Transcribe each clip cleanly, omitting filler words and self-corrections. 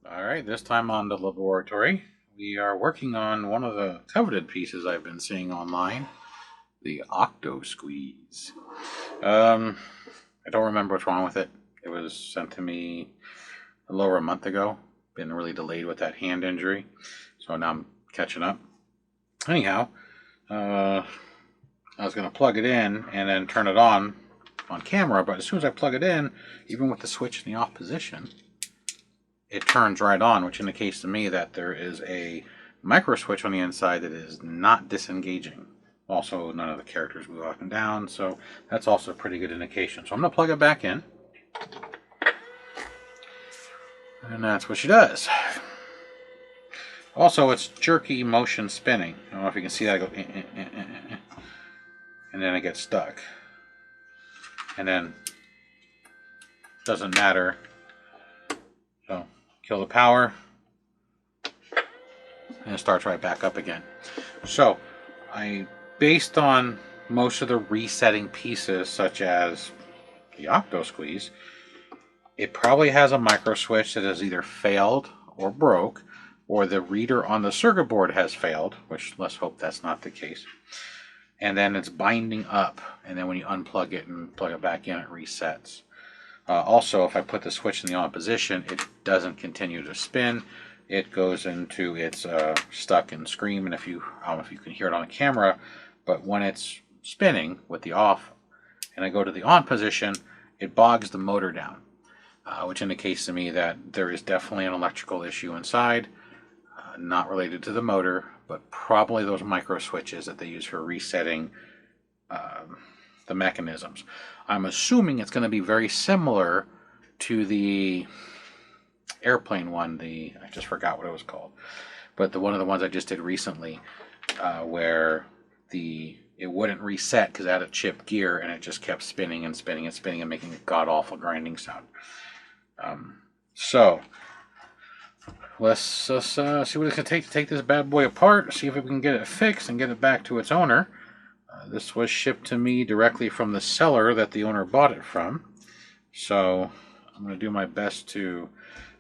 Alright, this time on the laboratory, we are working on one of the coveted pieces I've been seeing online, the Oct-O-Squeeze. I don't remember what's wrong with it. It was sent to me a little over a month ago. Been really delayed with that hand injury, so now I'm catching up. Anyhow, I was going to plug it in and then turn it on camera, but as soon as I plug it in, even with the switch in the off position, it turns right on, which indicates to me that there is a micro switch on the inside that is not disengaging. Also, none of the characters move up and down, so that's also a pretty good indication. So I'm going to plug it back in, and that's what she does. Also, it's jerky motion spinning. I don't know if you can see that. I go, and then it gets stuck. And then, doesn't matter. So, kill the power, and it starts right back up again. So, based on most of the resetting pieces, such as the Oct-O-Squeeze, it probably has a micro switch that has either failed or broke, or the reader on the circuit board has failed, which let's hope that's not the case. And then it's binding up, and then when you unplug it and plug it back in, it resets. Also, if I put the switch in the on position, it doesn't continue to spin. It goes into its stuck and scream, and I don't know if you can hear it on the camera, but when it's spinning with the off, and I go to the on position, it bogs the motor down, which indicates to me that there is definitely an electrical issue inside, not related to the motor, but probably those micro switches that they use for resetting the mechanisms. I'm assuming it's going to be very similar to the airplane one. I just forgot what it was called, but one of the ones I just did recently, where it wouldn't reset because it had a chipped gear and it just kept spinning and spinning and spinning and making a god awful grinding sound. So let's just see what it's going to take this bad boy apart, see if we can get it fixed and get it back to its owner. This was shipped to me directly from the seller that the owner bought it from. So I'm going to do my best to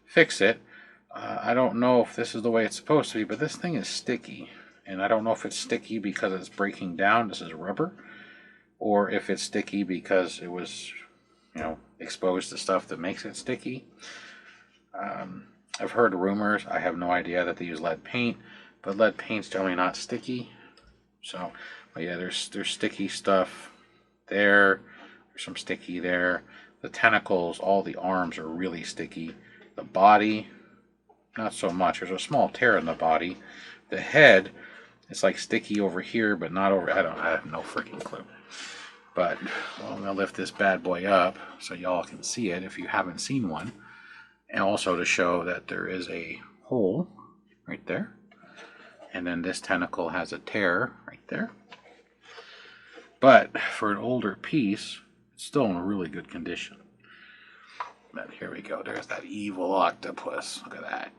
fix it. I don't know if this is the way it's supposed to be, but this thing is sticky. And I don't know if it's sticky because it's breaking down. This is rubber. Or if it's sticky because it was, exposed to stuff that makes it sticky. I've heard rumors, I have no idea, that they use lead paint, but lead paint's generally not sticky. So, but yeah, there's sticky stuff there. There's some sticky there. The tentacles, all the arms are really sticky. The body, not so much. There's a small tear in the body. The head, it's like sticky over here, but not over. I have no freaking clue. But I'm gonna lift this bad boy up so y'all can see it if you haven't seen one. And also to show that there is a hole right there. And then this tentacle has a tear right there. But for an older piece, it's still in really good condition. But here we go. There's that evil octopus. Look at that.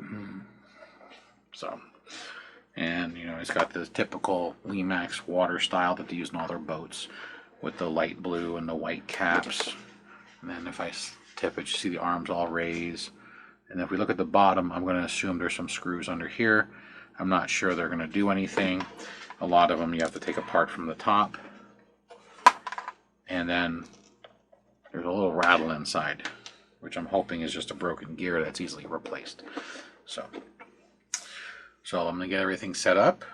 So, and it's got the typical Lemax water style that they use in all their boats, with the light blue and the white caps. And then if I tip it, you see the arms all raised. And if we look at the bottom, I'm going to assume there's some screws under here. I'm not sure they're going to do anything. A lot of them you have to take apart from the top. And then there's a little rattle inside, which I'm hoping is just a broken gear that's easily replaced. So I'm going to get everything set up,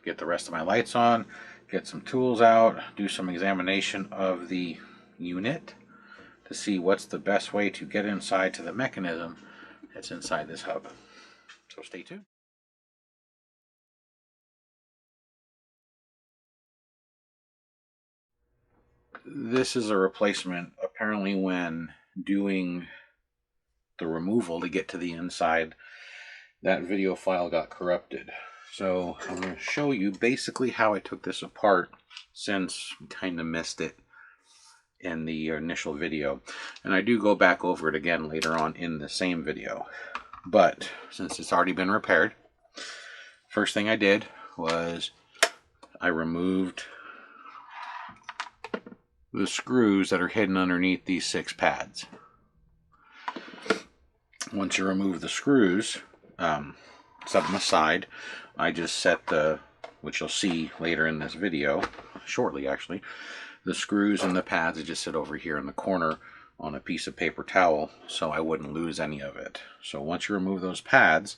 get the rest of my lights on, get some tools out, do some examination of the unit to see what's the best way to get inside to the mechanism that's inside this hub. So stay tuned. This is a replacement. Apparently when doing the removal to get to the inside, that video file got corrupted. So I'm going to show you basically how I took this apart, since we kind of missed it in the initial video. And I do go back over it again later on in the same video. But since it's already been repaired, first thing I did was I removed the screws that are hidden underneath these 6 pads. once you remove the screws, set them aside. I just set the, which you'll see later in this video, shortly actually, the screws and the pads, I just sit over here in the corner on a piece of paper towel so I wouldn't lose any of it. So once you remove those pads,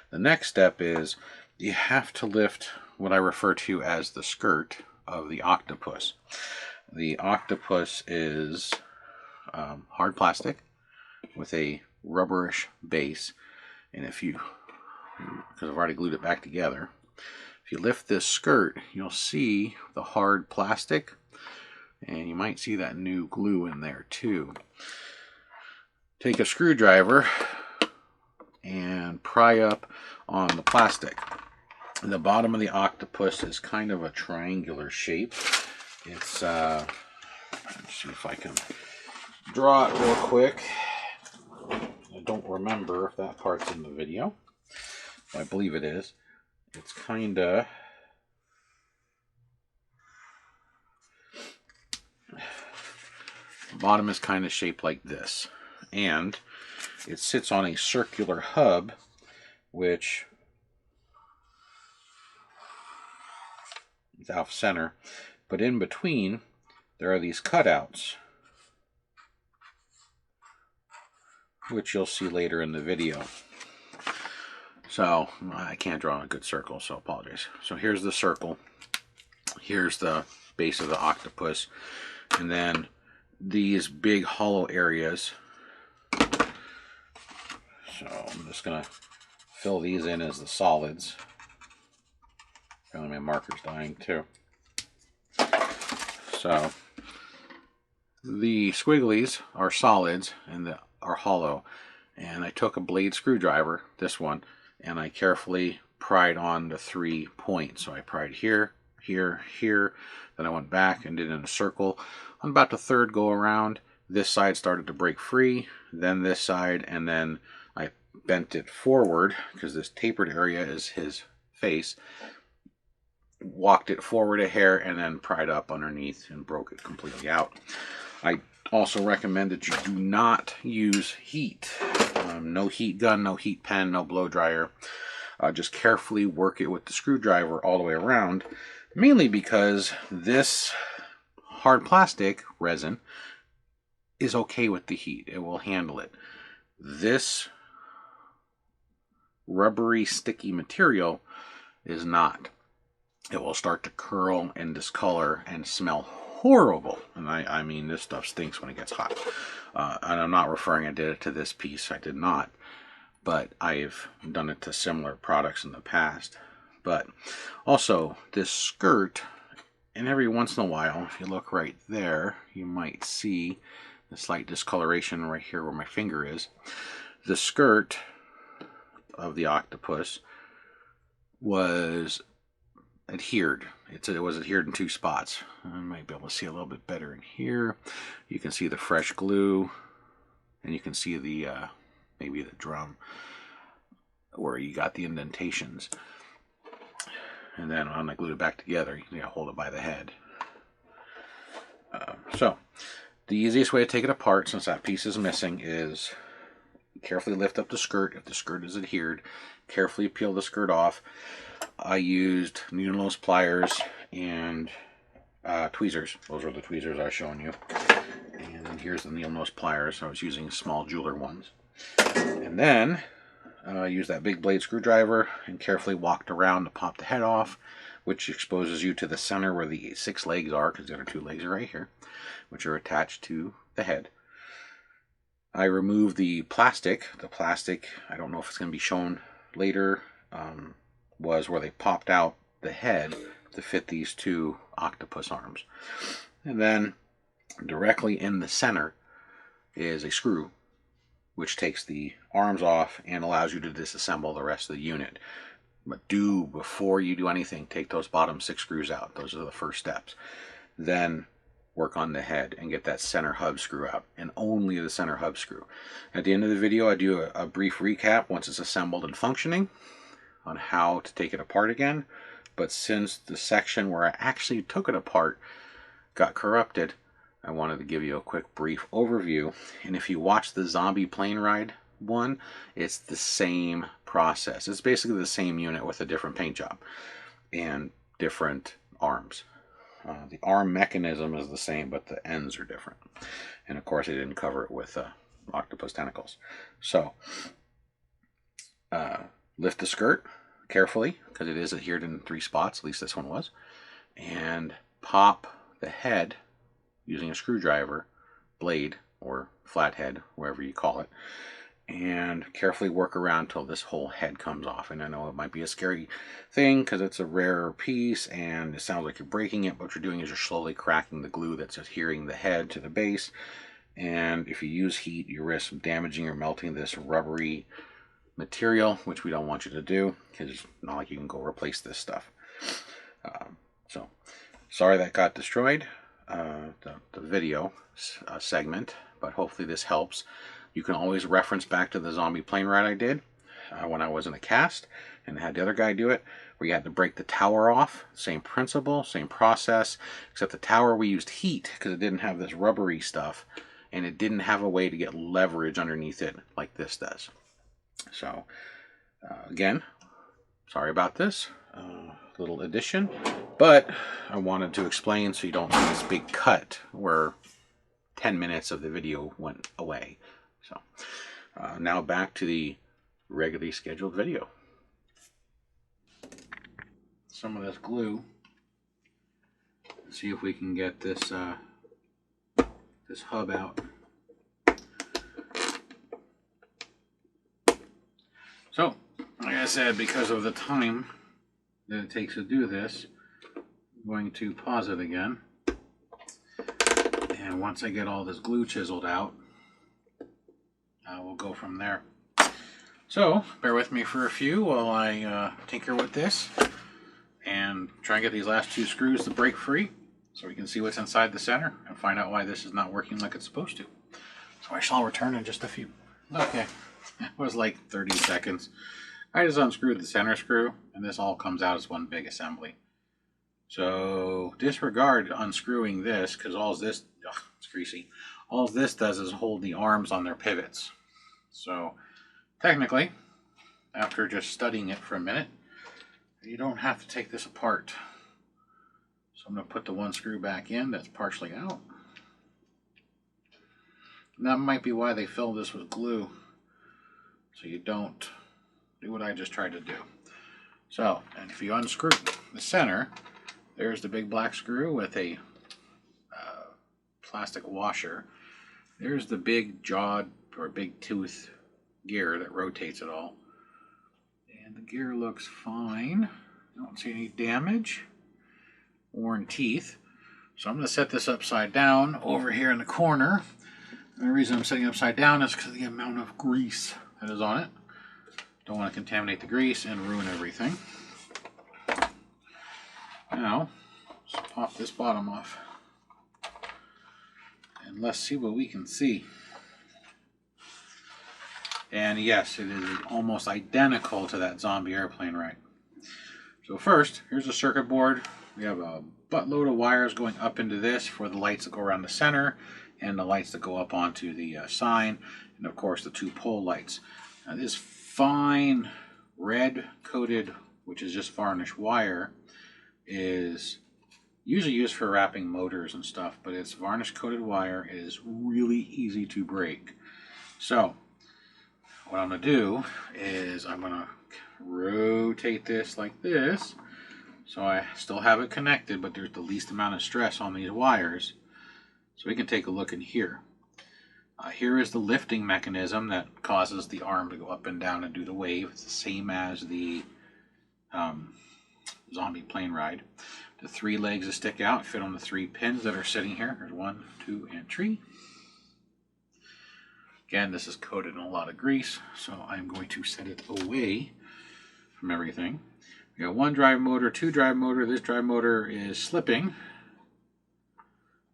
the next step is you have to lift what I refer to as the skirt of the Octopus. The Octopus is hard plastic with a rubberish base, and if you, because I've already glued it back together, if you lift this skirt, you'll see the hard plastic, and you might see that new glue in there too. Take a screwdriver and pry up on the plastic. The bottom of the Octopus is kind of a triangular shape. It's, let's see if I can draw it real quick. I don't remember if that part's in the video. I believe it is. It's kind of, the bottom is kind of shaped like this, and it sits on a circular hub, which is off center, but in between there are these cutouts, which you'll see later in the video. So I can't draw a good circle, so apologize. So here's the circle, here's the base of the Octopus, and then these big hollow areas. So I'm just gonna fill these in as the solids. Apparently my marker's dying too. So the squigglies are solids and are hollow, and I took a blade screwdriver, this one, and I carefully pried on the 3 points. So I pried here, here, here, then I went back and did it in a circle. On about the third go around, this side started to break free, then this side, and then I bent it forward because this tapered area is his face, walked it forward a hair, and then pried up underneath and broke it completely out. I also recommend that you do not use heat. No heat gun, no heat pen, no blow dryer. Just carefully work it with the screwdriver all the way around, mainly because this hard plastic resin is okay with the heat. It will handle it. This rubbery, sticky material is not. It will start to curl and discolor and smell horrible. And I mean, this stuff stinks when it gets hot. And I'm not referring, I did it to this piece. I did not. But I've done it to similar products in the past. But also, this skirt, and every once in a while, if you look right there, you might see the slight discoloration right here where my finger is. The skirt of the Octopus was adhered. It was adhered in 2 spots. I might be able to see a little bit better in here. You can see the fresh glue, and you can see the maybe the drum where you got the indentations. And then when I glued it back together, you hold it by the head. So the easiest way to take it apart, since that piece is missing, is carefully lift up the skirt. If the skirt is adhered, carefully peel the skirt off. I used needle nose pliers and tweezers. Those are the tweezers I was showing you. And then here's the needle nose pliers. I was using small jeweler ones. And then use that big blade screwdriver and carefully walked around to pop the head off, which exposes you to the center where the 6 legs are, because the other 2 legs are right here, which are attached to the head. I removed the plastic. The plastic, I don't know if it's going to be shown later, was where they popped out the head to fit these 2 octopus arms. And then directly in the center is a screw, which takes the arms off and allows you to disassemble the rest of the unit. But before you do anything, take those bottom 6 screws out. Those are the first steps. Then work on the head and get that center hub screw out, and only the center hub screw. At the end of the video, I do a brief recap once it's assembled and functioning on how to take it apart again. But since the section where I actually took it apart got corrupted, I wanted to give you a quick brief overview. And if you watch the zombie plane ride one, it's the same process. It's basically the same unit with a different paint job and different arms. The arm mechanism is the same, but the ends are different. And of course, they didn't cover it with octopus tentacles. So, lift the skirt carefully, because it is adhered in 3 spots, at least this one was, and pop the head using a screwdriver, blade, or flathead, wherever you call it, and carefully work around until this whole head comes off. And I know it might be a scary thing because it's a rare piece and it sounds like you're breaking it, but what you're doing is you're slowly cracking the glue that's adhering the head to the base. And if you use heat, you risk damaging or melting this rubbery material, which we don't want you to do, because it's not like you can go replace this stuff. So sorry that got destroyed, the video segment, but hopefully this helps. You can always reference back to the zombie plane ride I did when I was in a cast and had the other guy do it, where you had to break the tower off. Same principle, same process, except the tower we used heat because it didn't have this rubbery stuff and it didn't have a way to get leverage underneath it like this does. So again, sorry about this little addition, but I wanted to explain so you don't see this big cut where 10 minutes of the video went away. So now back to the regularly scheduled video. Some of this glue. Let's see if we can get this this hub out. So, like I said, because of the time that it takes to do this, I'm going to pause it again. And once I get all this glue chiseled out, we'll go from there. So, bear with me for a few while I tinker with this and try and get these last 2 screws to break free so we can see what's inside the center and find out why this is not working like it's supposed to. So I shall return in just a few. Okay, it was like 30 seconds. I just unscrewed the center screw and this all comes out as one big assembly. So disregard unscrewing this because all this, it's greasy. All this does is hold the arms on their pivots. So technically, after just studying it for a minute, you don't have to take this apart. So I'm going to put the 1 screw back in that's partially out. And that might be why they filled this with glue, so you don't do what I just tried to do. So, and if you unscrew the center, there's the big black screw with a plastic washer. There's the big jawed or big tooth gear that rotates it all. And the gear looks fine. Don't see any damage. Worn teeth. So I'm going to set this upside down over here in the corner. And the reason I'm setting it upside down is because of the amount of grease that is on it. Don't want to contaminate the grease and ruin everything. Now, let's pop this bottom off. And let's see what we can see. And yes, it is almost identical to that zombie airplane ride. So first, here's a circuit board. We have a buttload of wires going up into this for the lights that go around the center and the lights that go up onto the sign, and of course the 2 pole lights. Now this fine red coated, which is just varnish wire, is usually used for wrapping motors and stuff, but it's varnish coated wire. It is really easy to break. So what I'm going to do is I'm going to rotate this like this so I still have it connected, but there's the least amount of stress on these wires. So we can take a look in here. Here is the lifting mechanism that causes the arm to go up and down and do the wave. It's the same as the zombie plane ride. The 3 legs that stick out fit on the 3 pins that are sitting here. There's 1, 2, and 3. Again, this is coated in a lot of grease, so I'm going to set it away from everything. We got 1 drive motor, 2 drive motor. This drive motor is slipping.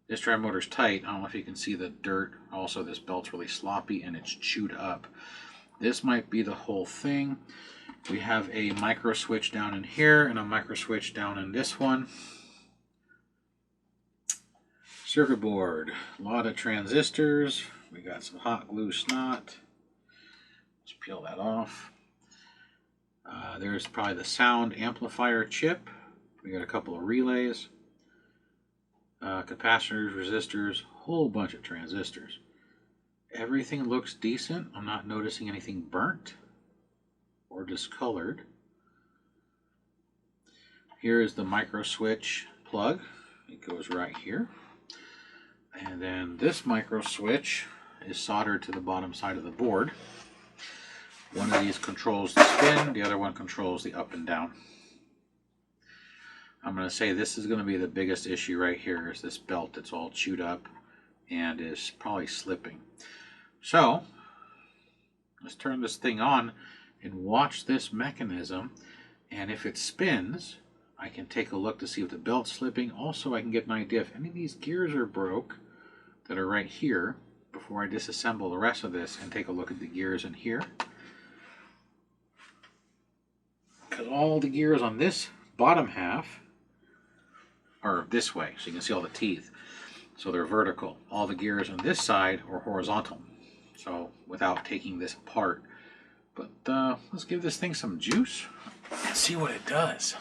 This drive motor is tight. I don't know if you can see the dirt. Also, this belt's really sloppy and it's chewed up. This might be the whole thing. We have a micro switch down in here and a micro switch down in this one. Circuit board, a lot of transistors. We got some hot glue snot. Let's peel that off. There's probably the sound amplifier chip. We got a couple of relays, capacitors, resistors, whole bunch of transistors. Everything looks decent. I'm not noticing anything burnt or discolored. Here is the micro switch plug. It goes right here. And then this micro switch is soldered to the bottom side of the board. One of these controls the spin, the other one controls the up and down. I'm going to say this is going to be the biggest issue right here, is this belt that's all chewed up and is probably slipping. So let's turn this thing on and watch this mechanism, and if it spins, I can take a look to see if the belt's slipping. Also, I can get an idea if any of these gears are broke that are right here before I disassemble the rest of this, and take a look at the gears in here. Because all the gears on this bottom half are this way, so you can see all the teeth. So they're vertical. All the gears on this side are horizontal. So without taking this apart. But let's give this thing some juice and see what it does.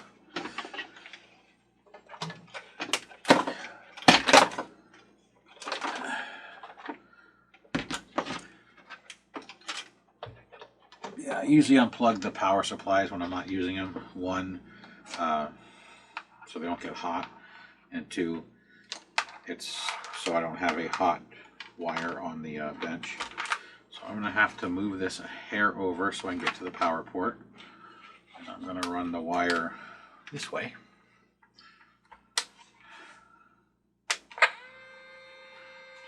Yeah, I usually unplug the power supplies when I'm not using them. One, so they don't get hot, and two, it's so I don't have a hot wire on the bench. So I'm going to have to move this a hair over so I can get to the power port. And I'm going to run the wire this way.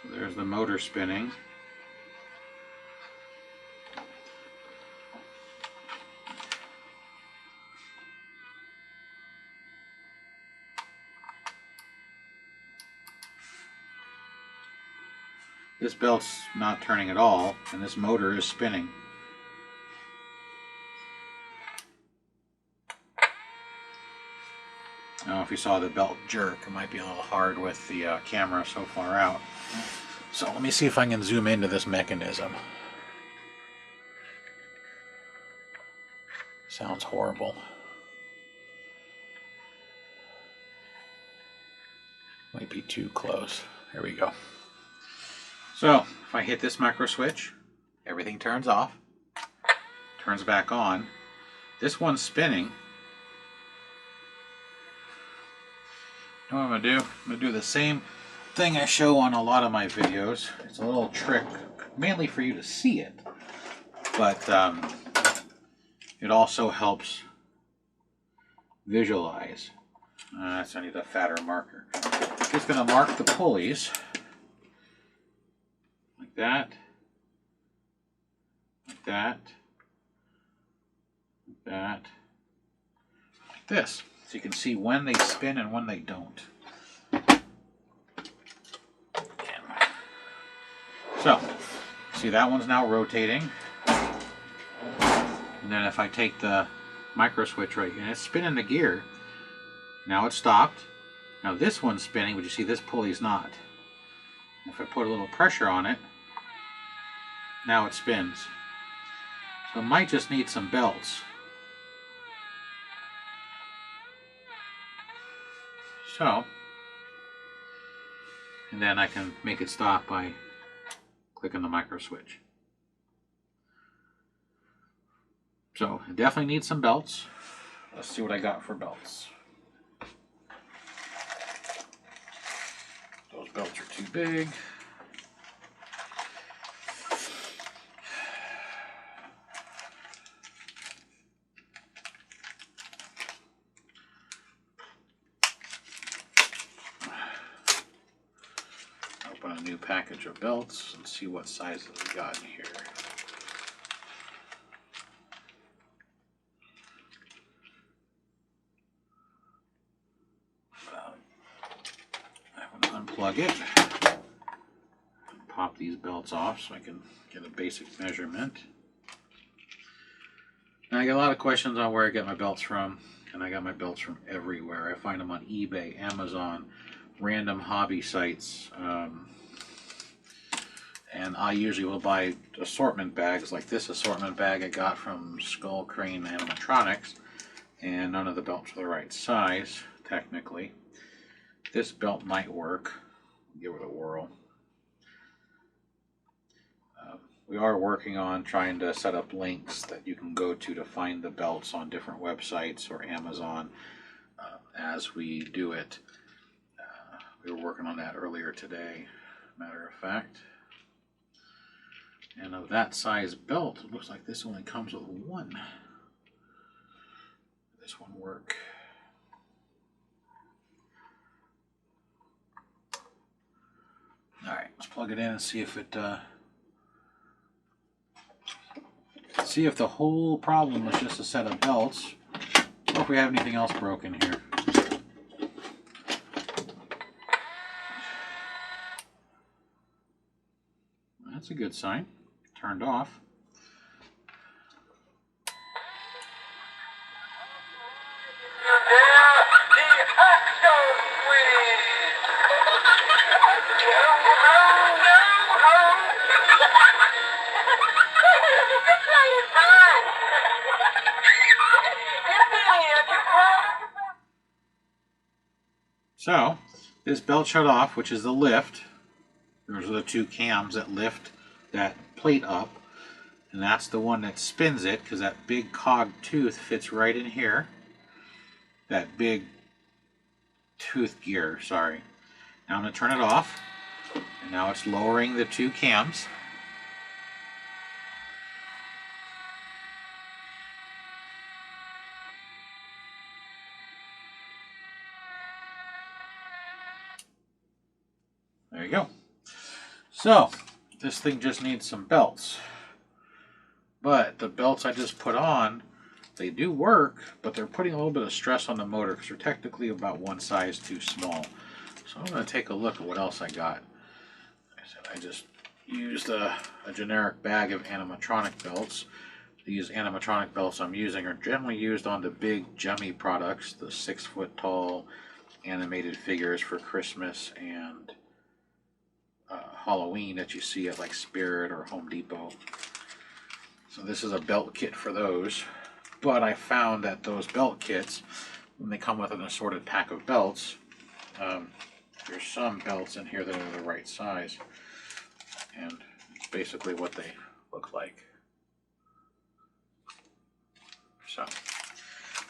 So there's the motor spinning. This belt's not turning at all, and this motor is spinning. I don't know if you saw the belt jerk. It might be a little hard with the camera so far out. So let me see if I can zoom into this mechanism. Sounds horrible. Might be too close. There we go. So, if I hit this micro switch, everything turns off, turns back on. This one's spinning. You know what I'm going to do? I'm going to do the same thing I show on a lot of my videos. It's a little trick, mainly for you to see it, but it also helps visualize. I need a fatter marker. Just going to mark the pulleys. That, like that, like that, like this. So you can see when they spin and when they don't. So, see that one's now rotating. And then if I take the micro switch right here, and it's spinning the gear. Now it's stopped. Now this one's spinning, but you see this pulley's not. If I put a little pressure on it, now it spins. So it might just need some belts. So, and then I can make it stop by clicking the micro switch. So it definitely needs some belts. Let's see what I got for belts. Those belts are too big. Open a new package of belts and see what sizes we got in here. Unplug it, pop these belts off so I can get a basic measurement. Now I get a lot of questions on where I get my belts from, and I got my belts from everywhere. I find them on eBay, Amazon, random hobby sites, And I usually will buy assortment bags, like this assortment bag I got from Skull Crane Animatronics, and none of the belts are the right size, technically. This belt might work. Give it a whirl. We are working on trying to set up links that you can go to find the belts on different websites or Amazon as we do it. We were working on that earlier today, matter of fact. And of that size belt, it looks like this only comes with one. This one work. Alright, let's plug it in and see if it see if the whole problem was just a set of belts, or if we have anything else broken here. That's a good sign. Turned off. So, this belt shut off, which is the lift. Those are the two cams that lift that plate up. And that's the one that spins it, because that big cog tooth fits right in here. That big tooth gear, sorry. Now I'm going to turn it off. And now it's lowering the two cams. There you go. So, this thing just needs some belts. But the belts I just put on, they do work, but they're putting a little bit of stress on the motor because they're technically about one size too small. So I'm going to take a look at what else I got. Like I said, I just used a generic bag of animatronic belts. These animatronic belts I'm using are generally used on the big Jemmy products, the 6-foot tall animated figures for Christmas and Halloween that you see at like Spirit or Home Depot. So this is a belt kit for those. But I found that those belt kits, when they come with an assorted pack of belts, there's some belts in here that are the right size. And it's basically what they look like. So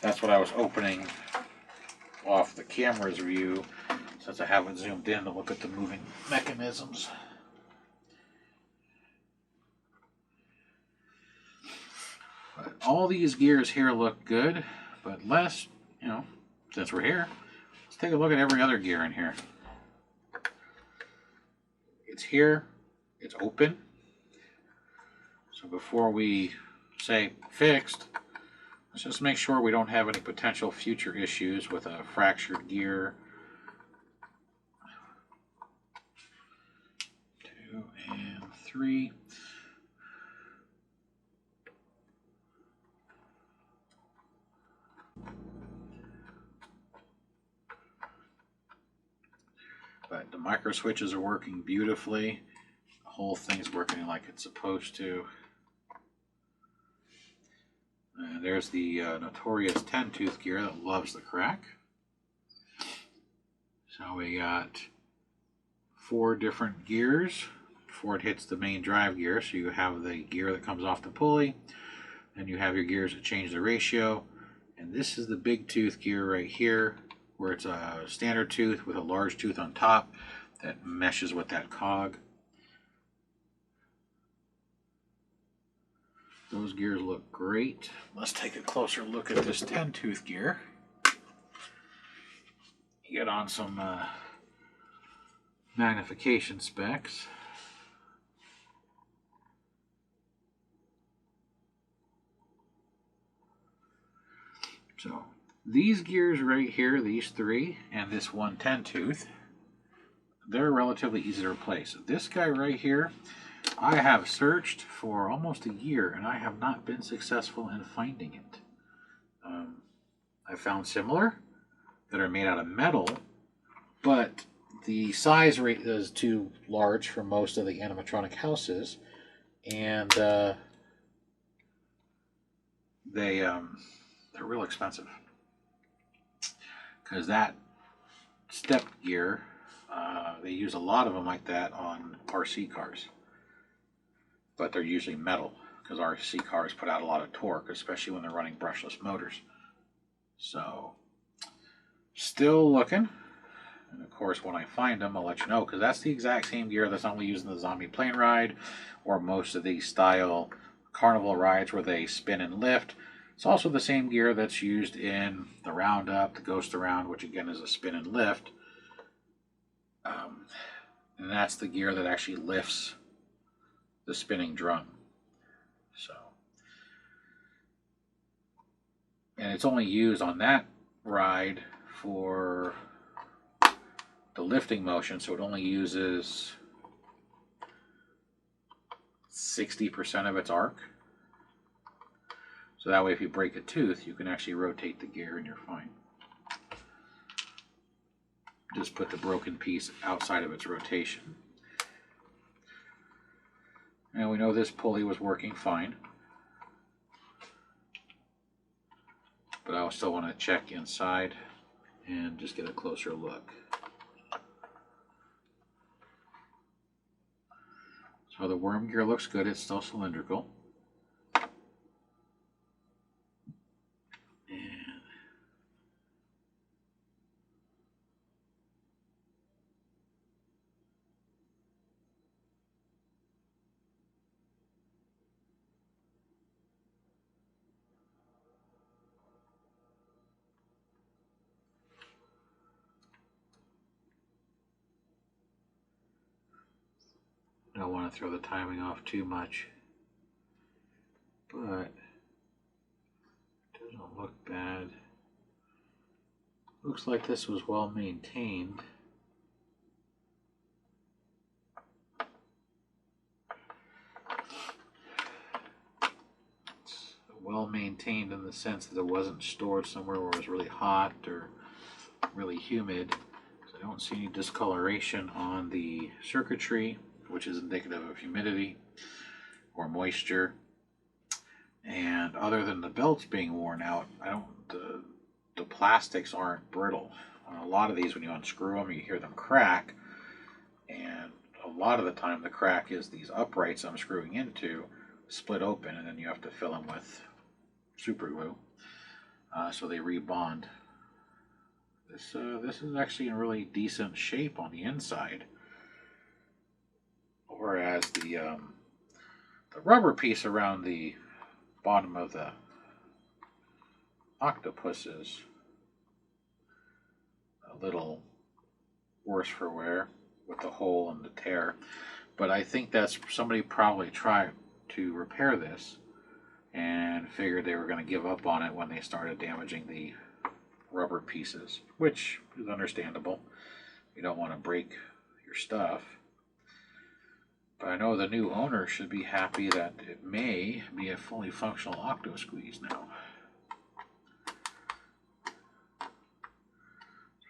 that's what I was opening off the camera's view, since I haven't zoomed in to look at the moving mechanisms. But all these gears here look good, but since we're here, let's take a look at every other gear in here. It's here, it's open. So before we say fixed, let's just make sure we don't have any potential future issues with a fractured gear. 2 and 3. But the micro switches are working beautifully. The whole thing's working like it's supposed to. And there's the notorious 10-tooth gear that loves the crack. So we got 4 different gears before it hits the main drive gear. So you have the gear that comes off the pulley, and you have your gears that change the ratio. And this is the big tooth gear right here, where it's a standard tooth with a large tooth on top that meshes with that cog. Those gears look great. Let's take a closer look at this 10-tooth gear. Get on some magnification specs. So these gears right here, these 3, and this one 10-tooth, they're relatively easy to replace. This guy right here, I have searched for almost a year, and I have not been successful in finding it. I found similar that are made out of metal, but the size rate is too large for most of the animatronic houses, and they're real expensive because that step gear, they use a lot of them like that on RC cars, but they're usually metal because RC cars put out a lot of torque, especially when they're running brushless motors. So still looking, and of course when I find them I'll let you know, because that's the exact same gear that's only used in the zombie plane ride or most of these style carnival rides where they spin and lift. It's also the same gear that's used in the Roundup, the Ghost Around, which again is a spin and lift. And that's the gear that actually lifts the spinning drum. So, and it's only used on that ride for the lifting motion, so it only uses 60% of its arc. So that way if you break a tooth, you can actually rotate the gear and you're fine. Just put the broken piece outside of its rotation. And we know this pulley was working fine, but I still want to check inside and just get a closer look. So the worm gear looks good, it's still cylindrical. Don't want to throw the timing off too much, but it doesn't look bad. Looks like this was well maintained. It's well maintained in the sense that it wasn't stored somewhere where it was really hot or really humid. So I don't see any discoloration on the circuitry, which is indicative of humidity or moisture. And other than the belts being worn out, the plastics aren't brittle. On a lot of these, when you unscrew them, you hear them crack, and a lot of the time the crack is these uprights I'm screwing into split open, and then you have to fill them with super glue so they rebond. This is actually in really decent shape on the inside. Whereas the rubber piece around the bottom of the Octopus is a little worse for wear with the hole and the tear. But I think that's somebody probably tried to repair this and figured they were going to give up on it when they started damaging the rubber pieces, which is understandable. You don't want to break your stuff. But I know the new owner should be happy that it may be a fully functional Octo-Squeeze now.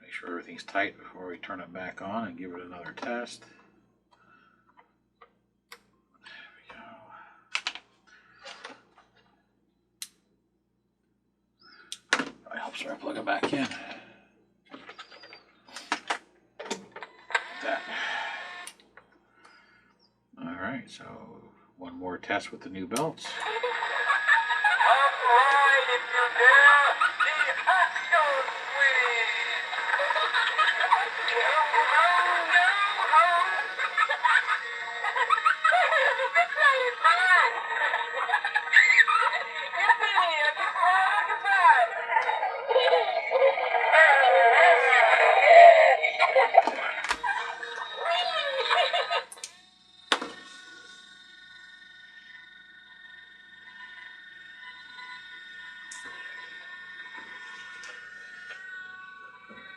Make sure everything's tight before we turn it back on and give it another test. There we go. That helps her plug it back in. That. Alright, so one more test with the new belts.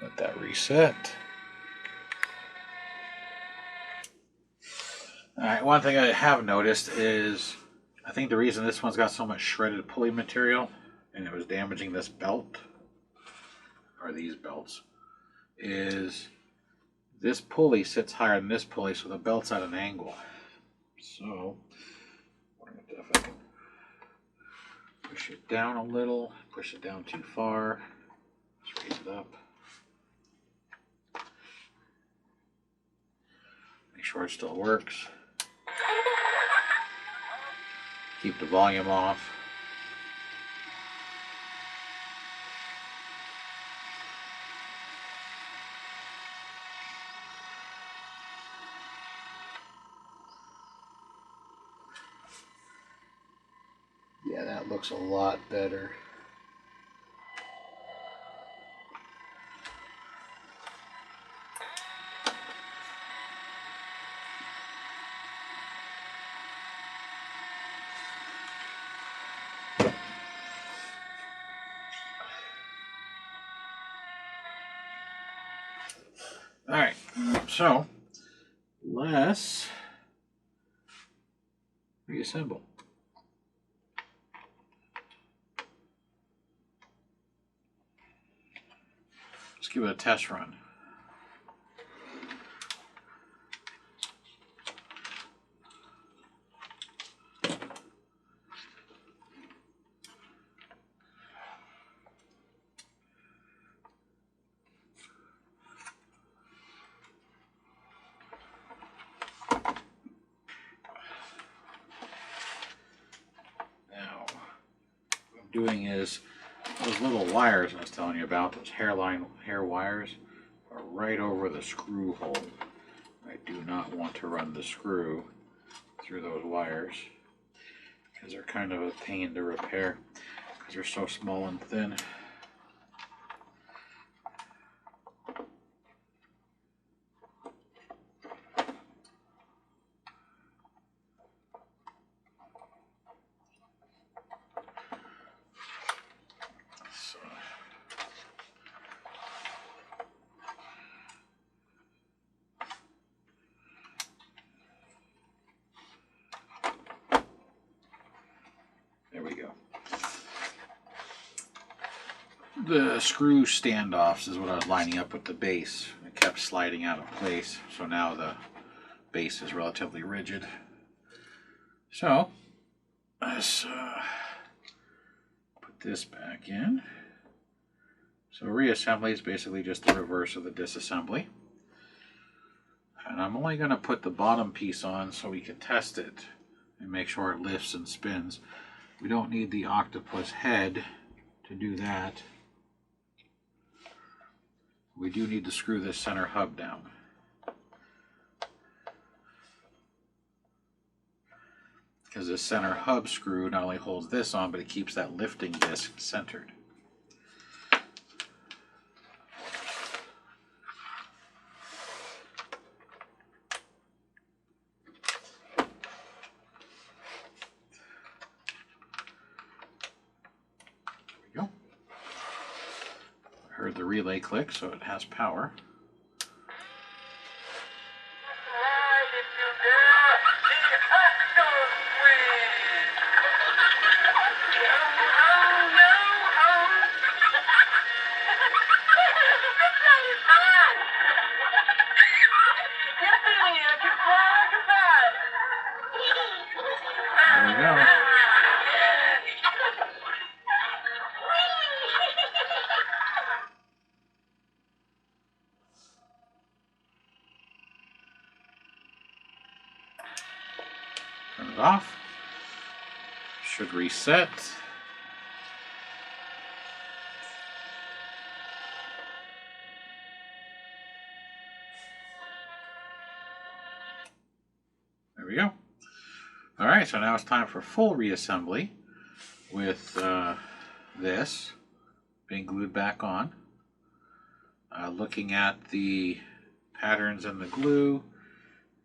Let that reset. Alright, one thing I have noticed is I think the reason this one's got so much shredded pulley material and it was damaging this belt, or these belts, is this pulley sits higher than this pulley, so the belt's at an angle. So if I can push it down a little, push it down too far, just raise it up. Make sure it still works. Keep the volume off. Yeah, that looks a lot better. All right, so let's reassemble. Let's give it a test run. Doing is those little wires I was telling you about, those hair wires, are right over the screw hole. I do not want to run the screw through those wires because they're kind of a pain to repair because they're so small and thin. There we go. The screw standoffs is what I was lining up with the base. It kept sliding out of place, so now the base is relatively rigid. So let's put this back in. So reassembly is basically just the reverse of the disassembly. And I'm only going to put the bottom piece on so we can test it and make sure it lifts and spins. We don't need the octopus head to do that. We do need to screw this center hub down. Because this center hub screw not only holds this on, but it keeps that lifting disc centered. Heard the relay click, so it has power. There we go. Turn it off. Should reset. There we go. All right, so now it's time for full reassembly with this being glued back on. Looking at the patterns in the glue,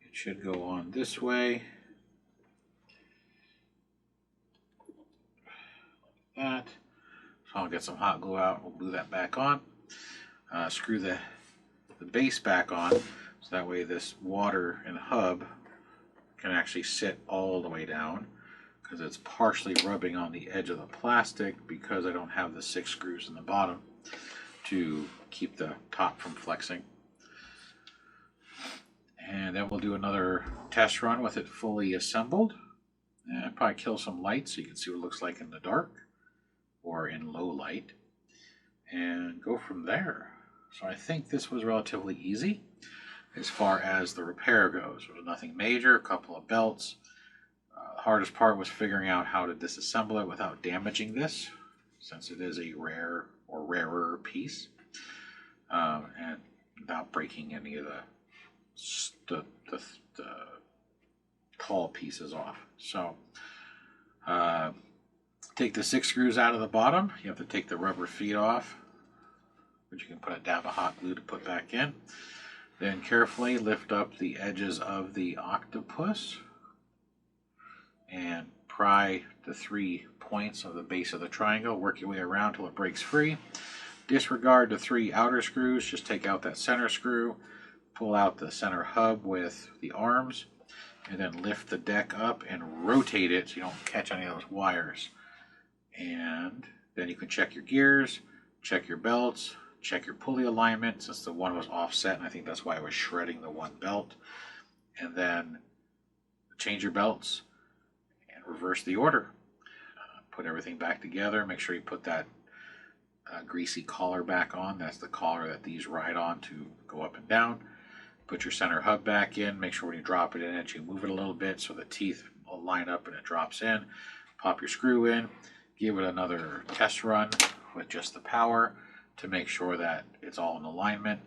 it should go on this way. That. So I'll get some hot glue out. We'll glue that back on. Screw the base back on, so that way this water and hub can actually sit all the way down, because it's partially rubbing on the edge of the plastic because I don't have the 6 screws in the bottom to keep the top from flexing. And then we'll do another test run with it fully assembled. And probably kill some light so you can see what it looks like in the dark or in low light. And go from there. So I think this was relatively easy as far as the repair goes. There was nothing major, a couple of belts. The hardest part was figuring out how to disassemble it without damaging this, since it is a rare or rarer piece, and without breaking any of the tall pieces off. So take the 6 screws out of the bottom. You have to take the rubber feet off, but you can put a dab of hot glue to put back in. Then carefully lift up the edges of the octopus and pry the 3 points of the base of the triangle. Work your way around till it breaks free. Disregard the 3 outer screws. Just take out that center screw, pull out the center hub with the arms, and then lift the deck up and rotate it so you don't catch any of those wires. And then you can check your gears, check your belts, check your pulley alignment, since the one was offset, and I think that's why I was shredding the one belt. And then change your belts and reverse the order. Put everything back together. Make sure you put that greasy collar back on. That's the collar that these ride on to go up and down. Put your center hub back in. Make sure when you drop it in it, you move it a little bit so the teeth will line up and it drops in. Pop your screw in. Give it another test run with just the power to make sure that it's all in alignment.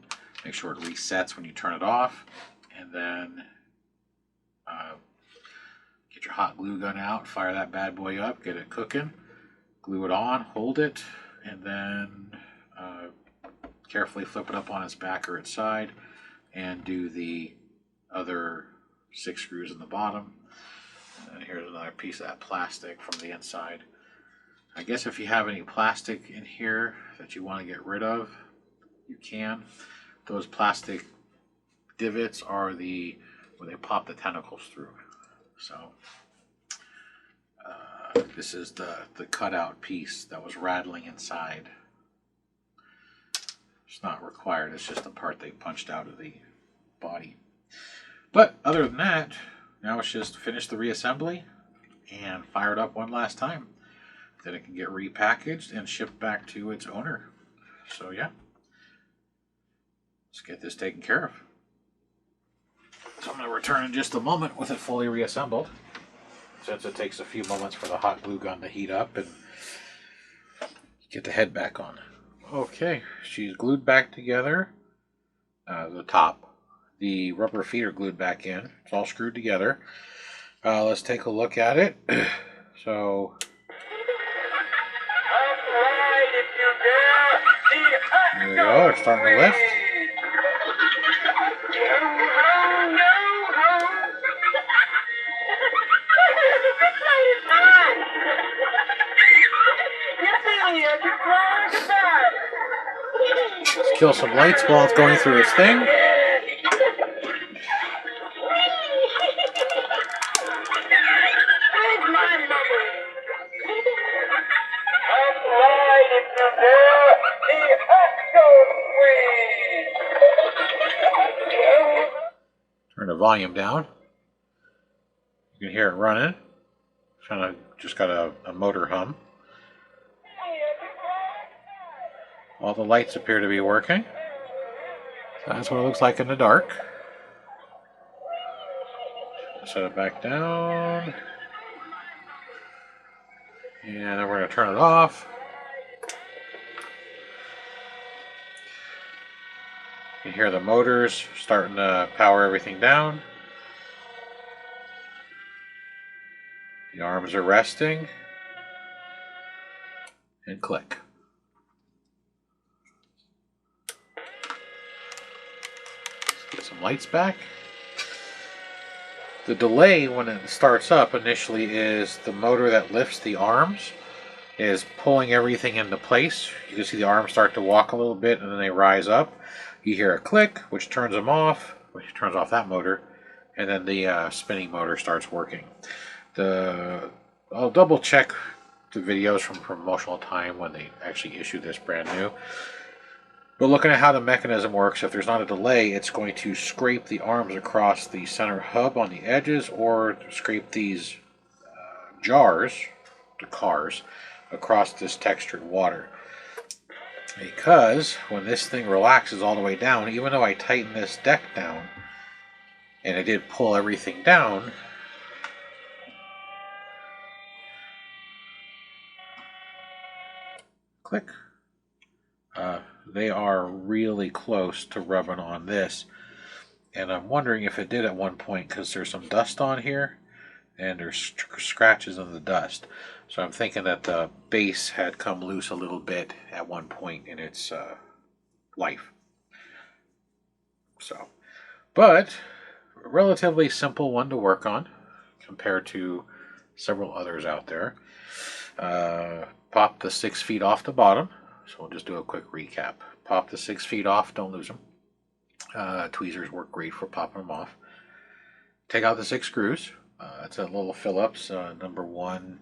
Make sure it resets when you turn it off. And then get your hot glue gun out, fire that bad boy up, get it cooking, glue it on, hold it, and then carefully flip it up on its back or its side and do the other 6 screws in the bottom. And here's another piece of that plastic from the inside. I guess if you have any plastic in here that you want to get rid of, you can. Those plastic divots are where they pop the tentacles through. So this is the cutout piece that was rattling inside. It's not required, it's just the part they punched out of the body. But other than that, now it's just finish the reassembly and fire it up one last time. Then it can get repackaged and shipped back to its owner. So yeah, let's get this taken care of. So I'm going to return in just a moment with it fully reassembled, since it takes a few moments for the hot glue gun to heat up and get the head back on. Okay, she's glued back together, the top. The rubber feet are glued back in. It's all screwed together. Let's take a look at it. So there we go, they're starting to lift. Let's kill some lights while it's going through its thing. Turn the volume down. You can hear it running. Just got a motor hum. All the lights appear to be working. So that's what it looks like in the dark. Set it back down. And then we're going to turn it off. You can hear the motors starting to power everything down. The arms are resting. And click. Get some lights back. The delay when it starts up initially is the motor that lifts the arms is pulling everything into place. You can see the arms start to walk a little bit and then they rise up. You hear a click, which turns them off, which turns off that motor, and then the spinning motor starts working. I'll double check the videos from promotional time when they actually issued this brand new. But looking at how the mechanism works, if there's not a delay, it's going to scrape the arms across the center hub on the edges, or scrape these jars, the cars, across this textured water. Because when this thing relaxes all the way down, even though I tighten this deck down, and I did pull everything down, click, they are really close to rubbing on this. And I'm wondering if it did at one point, because there's some dust on here, and there's scratches in the dust. So I'm thinking that the base had come loose a little bit at one point in its life. So, but a relatively simple one to work on compared to several others out there. Pop the 6 feet off the bottom. So we'll just do a quick recap. Pop the 6 feet off, don't lose them. Tweezers work great for popping them off. Take out the 6 screws. It's a little Phillips number 1.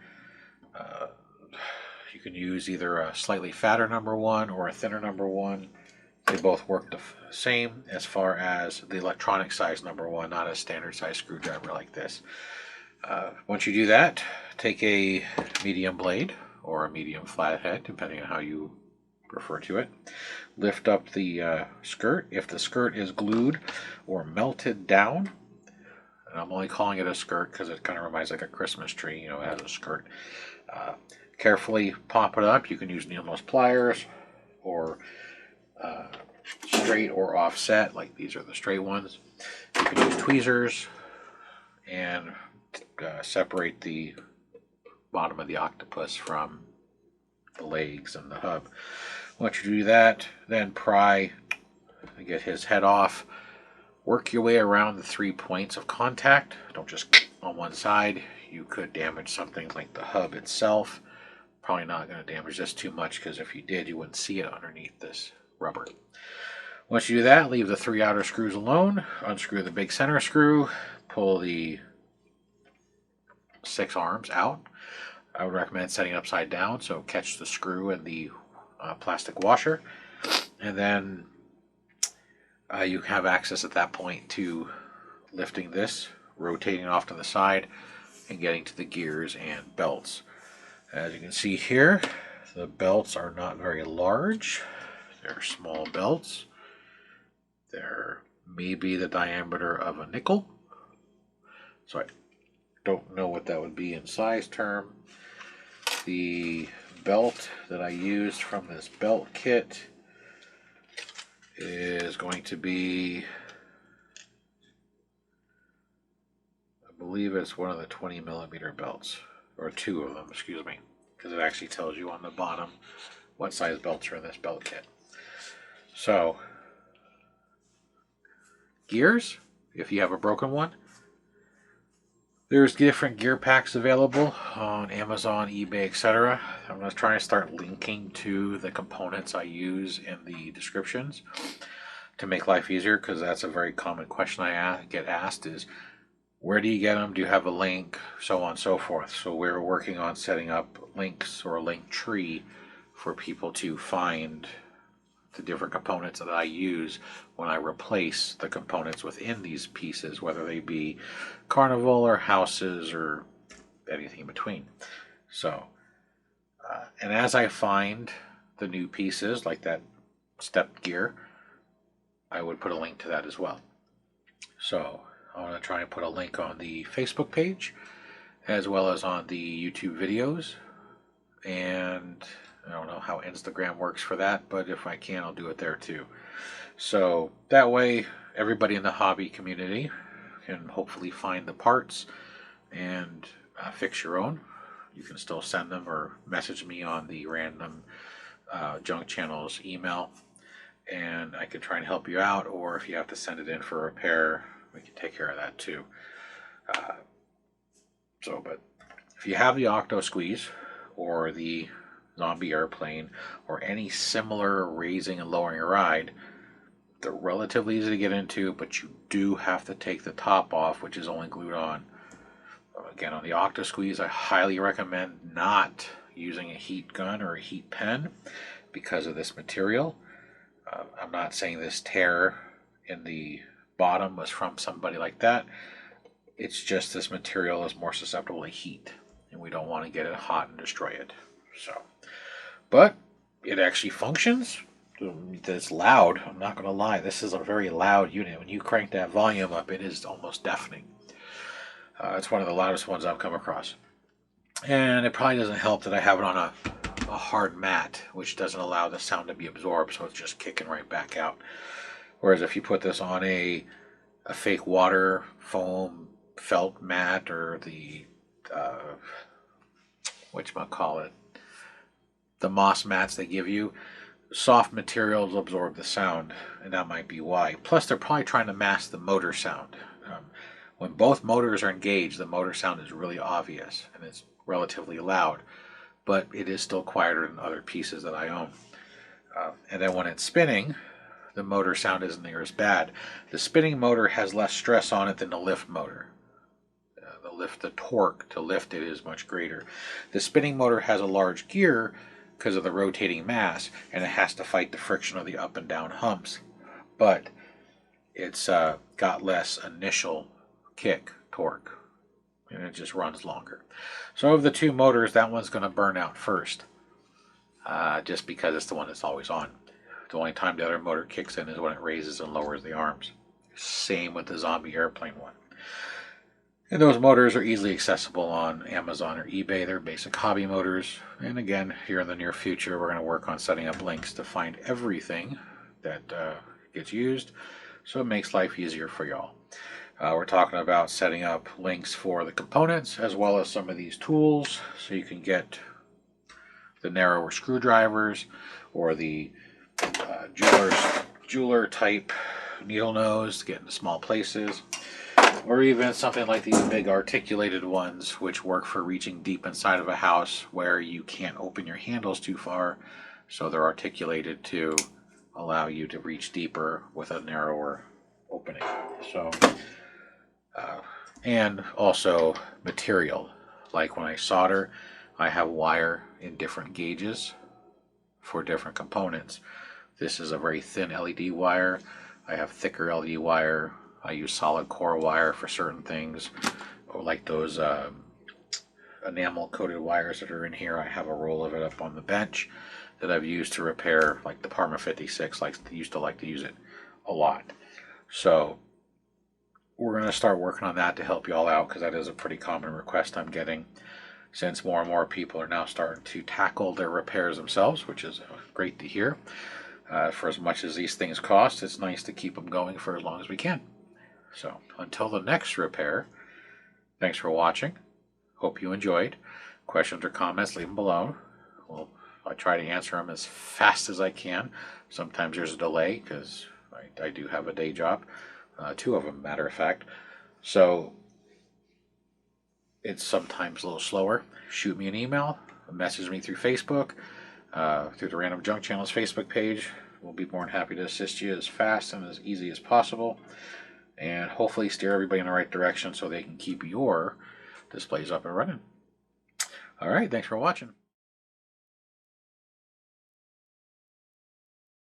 You can use either a slightly fatter number 1 or a thinner number 1. They both work the same as far as the electronic size number 1, not a standard size screwdriver like this. Once you do that, take a medium blade or a medium flathead, depending on how you refer to it. Lift up the skirt. If the skirt is glued or melted down, and I'm only calling it a skirt because it kind of reminds like a Christmas tree, you know, it has a skirt. Carefully pop it up. You can use needle nose pliers or straight or offset, like these are the straight ones. You can use tweezers and separate the bottom of the octopus from the legs and the hub. Once you do that, then pry and get his head off. Work your way around the 3 points of contact. Don't just on one side. You could damage something like the hub itself. Probably not going to damage this too much, because if you did, you wouldn't see it underneath this rubber. Once you do that, leave the 3 outer screws alone. Unscrew the big center screw. Pull the 6 arms out. I would recommend setting it upside down, so catch the screw in the plastic washer. And then you have access at that point to lifting this, rotating it off to the side, and getting to the gears and belts. As you can see here, the belts are not very large. They're small belts. They're maybe the diameter of a nickel. So I don't know what that would be in size term. The belt that I used from this belt kit is going to be, I believe it's one of the 20 millimeter belts, or 2 of them, excuse me, because it actually tells you on the bottom what size belts are in this belt kit. So, gears, if you have a broken one, there's different gear packs available on Amazon, eBay, etc. I'm going to try and start linking to the components I use in the descriptions to make life easier, because that's a very common question I get asked is, where do you get them? Do you have a link? So on and so forth. So we're working on setting up links or a link tree for people to find the different components that I use when I replace the components within these pieces, whether they be carnival or houses or anything in between. So, and as I find the new pieces, like that step gear, I would put a link to that as well. So I want to try and put a link on the Facebook page as well as on the YouTube videos, and I don't know how Instagram works for that, but if I can, I'll do it there too. So that way, everybody in the hobby community can hopefully find the parts and fix your own. You can still send them or message me on the Random Junk Channel's email, and I can try and help you out. Or if you have to send it in for repair, we can take care of that too. But if you have the Oct-O-Squeeze or the Zombie Airplane or any similar raising and lowering ride, they're relatively easy to get into, but you do have to take the top off, which is only glued on. Again, on the Oct-O-Squeeze, I highly recommend not using a heat gun or a heat pen because of this material. I'm not saying this tear in the bottom was from somebody like that. It's just this material is more susceptible to heat, and we don't want to get it hot and destroy it. So, but it actually functions. It's loud. I'm not going to lie. This is a very loud unit. When you crank that volume up, it is almost deafening. It's one of the loudest ones I've come across. And it probably doesn't help that I have it on a hard mat, which doesn't allow the sound to be absorbed, so it's just kicking right back out. Whereas if you put this on a fake water foam felt mat, or the whatchamacallit, the moss mats they give you, soft materials absorb the sound, and that might be why. Plus, they're probably trying to mask the motor sound. When both motors are engaged, the motor sound is really obvious, and it's relatively loud, but it is still quieter than other pieces that I own. And then when it's spinning, the motor sound isn't near as bad. The spinning motor has less stress on it than the lift motor. The torque to lift it is much greater. The spinning motor has a large gear because of the rotating mass, and it has to fight the friction of the up and down humps. But it's got less initial kick torque, and it just runs longer. So of the two motors, that one's going to burn out first, just because it's the one that's always on. The only time the other motor kicks in is when it raises and lowers the arms. Same with the zombie airplane one. And those motors are easily accessible on Amazon or eBay. They're basic hobby motors. And again, here in the near future, we're going to work on setting up links to find everything that gets used, so it makes life easier for y'all. We're talking about setting up links for the components as well as some of these tools, so you can get the narrower screwdrivers or the jeweler type needle nose to get into small places, or even something like these big articulated ones, which work for reaching deep inside of a house where you can't open your handles too far, so they're articulated to allow you to reach deeper with a narrower opening. So and also material, like when I solder, I have wire in different gauges for different components. This is a very thin LED wire. I have thicker LED wire. I use solid core wire for certain things, or like those enamel coated wires that are in here. I have a roll of it up on the bench that I've used to repair, like the Parma 56 used to like to use it a lot. So we're going to start working on that to help you all out, because that is a pretty common request I'm getting, since more and more people are now starting to tackle their repairs themselves, which is great to hear. For as much as these things cost, it's nice to keep them going for as long as we can. So until the next repair, thanks for watching. Hope you enjoyed. Questions or comments, leave them below. I try to answer them as fast as I can. Sometimes there's a delay because I do have a day job. Two of them, matter of fact. So it's sometimes a little slower. Shoot me an email, message me through Facebook, through the Random Junk Channel's Facebook page. We'll be more than happy to assist you as fast and as easy as possible, and hopefully steer everybody in the right direction so they can keep your displays up and running. All right, thanks for watching.